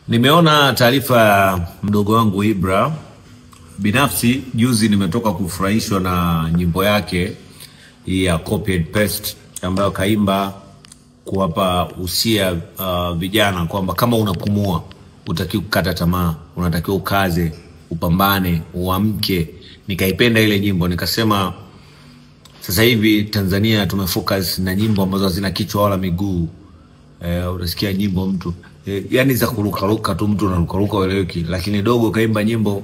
Nimeona taarifa ya mdogo wangu Ibra. Binafsi juzi nimetoka kufurahishwa na nyimbo yake ya Copy and Paste ambayo kaimba kuwapa usia vijana kwamba kama unapumua utakiwa kukata tamaa, unatakiwa ukaze, upambane, uamke. Nikaipenda ile nyimbo, nikasema sasa hivi Tanzania tumefocus na nyimbo ambazo hazina kichwa wala miguu. Unasikia nyimbo mtu yani za kurukaruka tu, mtu anarukaruka ueleweki, lakini dogo kaimba nyimbo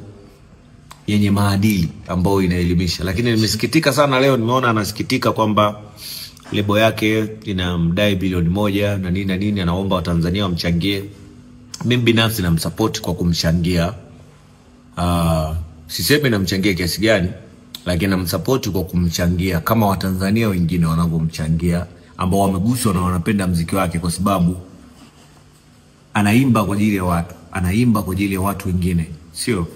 yenye maadili ambayo inaelimisha. Lakini nimesikitika sana leo, nimeona anasikitika kwamba lebo yake inamdai bilioni 1 na nini na nini, anaomba Watanzania wamchangie. Mimi binafsi namsupport kwa kumchangia. Sisemi namchangia kiasi gani, lakini namsupport kwa kumchangia kama Watanzania wengine wanavyomchangia ambao wameguswa na wanapenda muziki wake, kwa sababu anaimba kwa ajili ya watu, anaimba kwa ajili ya watu wengine. Sio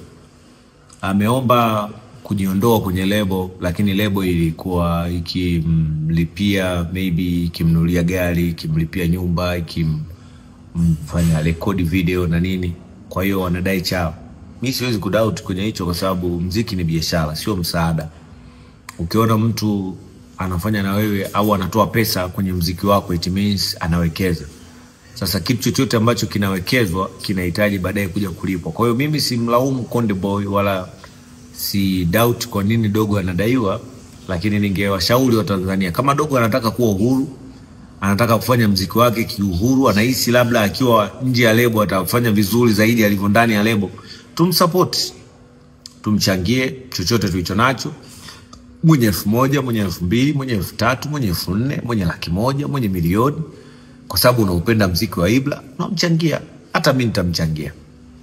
ameomba kujiondoa kwenye lebo, lakini lebo ilikuwa ikimlipia, maybe ikimnunulia gari, ikimlipia nyumba, ikimfanya record video na nini. Kwa hiyo wanadai chao. Mimi siwezi kudoubt kwenye hicho, kwa sababu muziki ni biashara, sio msaada. Ukiona mtu anafanya na wewe au anatoa pesa kwenye muziki wako, it means anawekeza. Sasa kitu chochote ambacho kinawekezwa kinahitaji baadaye kuja kulipwa. Kwa hiyo mimi simlaumu Konde Boy wala si doubt kwa nini dogo anadaiwa, lakini ningewashauri wa Tanzania, kama dogo anataka kuwa uhuru, anataka kufanya muziki wake kiuhuru, anahisi labda akiwa nje ya lebo atafanya vizuri zaidi alivyo ndani ya lebo, tumsupport, tumchangie chochote tulicho nacho. Mwenye 1000, mwenye 2000, mwenye 3000, mwenye 4000, mwenye 100,000, mwenye milioni, kwa sababu unaupenda muziki wa Ibra, unamchangia. Hata mimi nitamchangia.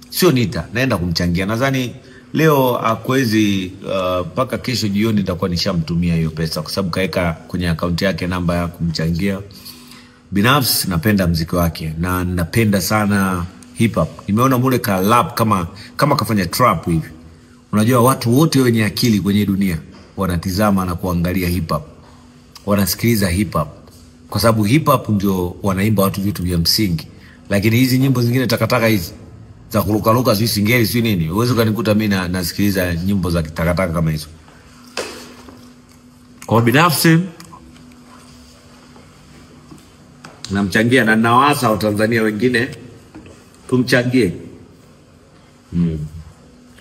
Sio naenda kumchangia. Nadhani leo akwezi mpaka kesho jioni nitakuwa nishamtumia hiyo pesa, kwa sababu kaeka kwenye account yake namba ya kumchangia. Binafsi napenda muziki wake na napenda sana hip hop. Nimeona mule ka rap kama kafanya trap hivi. Unajua watu wote wenye akili kwenye dunia wanatizama na kuangalia hip hop, wanasikiliza hip hop, kwa sababu hip hop ndio wanaimba watu vitu vya msingi. Lakini hizi nyimbo zingine takataka hizi za kurukaruka, sio singeli, sio nini, uwezo kanikuta mimi nasikiliza nyimbo za takataka kama hizo. Kwa binafsi namchangia, na nawasa wa Tanzania wengine tumchangie.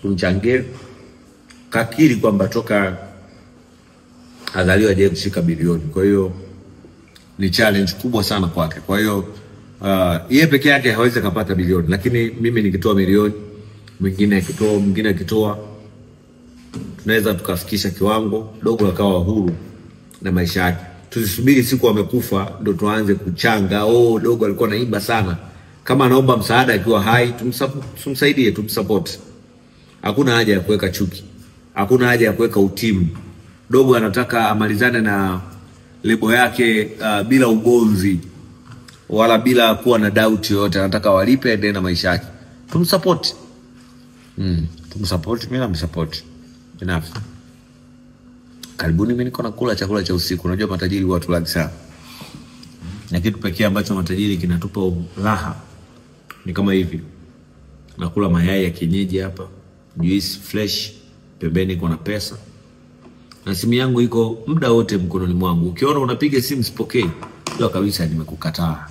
Tumchangie. Kakiri kwamba toka azaliwa hajawahi kushika bilioni. Kwa hiyo ni challenge kubwa sana kwake. Kwa hiyo yeye peke yake hawezi kupata bilioni, lakini mimi nikitoa milioni, mwingine akitoa, tunaweza tukafikisha kiwango dogo akawa huru na maisha yake. Tusisubiri siku amekufa ndo tuanze kuchanga, dogo alikuwa anaimba sana. Kama anaomba msaada akiwa hai, tumsaidie, tumsupport. Hakuna haja ya kuweka chuki, hakuna haja ya kuweka utimu. Dogo anataka amalizane na lebo yake bila ugomvi wala bila kuwa na doubt yoyote. Anataka walipe ende na maisha yake. Tumsupport. Tumsupport, mimi namsupport. Binafsi. Karibuni mimi niko nakula chakula cha usiku. Unajua matajiri watu lagi sana. Na kitu pekee ambacho matajiri kinatupa raha ni kama hivi. Nakula mayai ya kienyeji hapa, juice fresh, pembeni kuna pesa. Na simu yangu iko muda wote mkononi mwangu. Ukiona unapiga simu sipokei, ndio kabisa nimekukataa.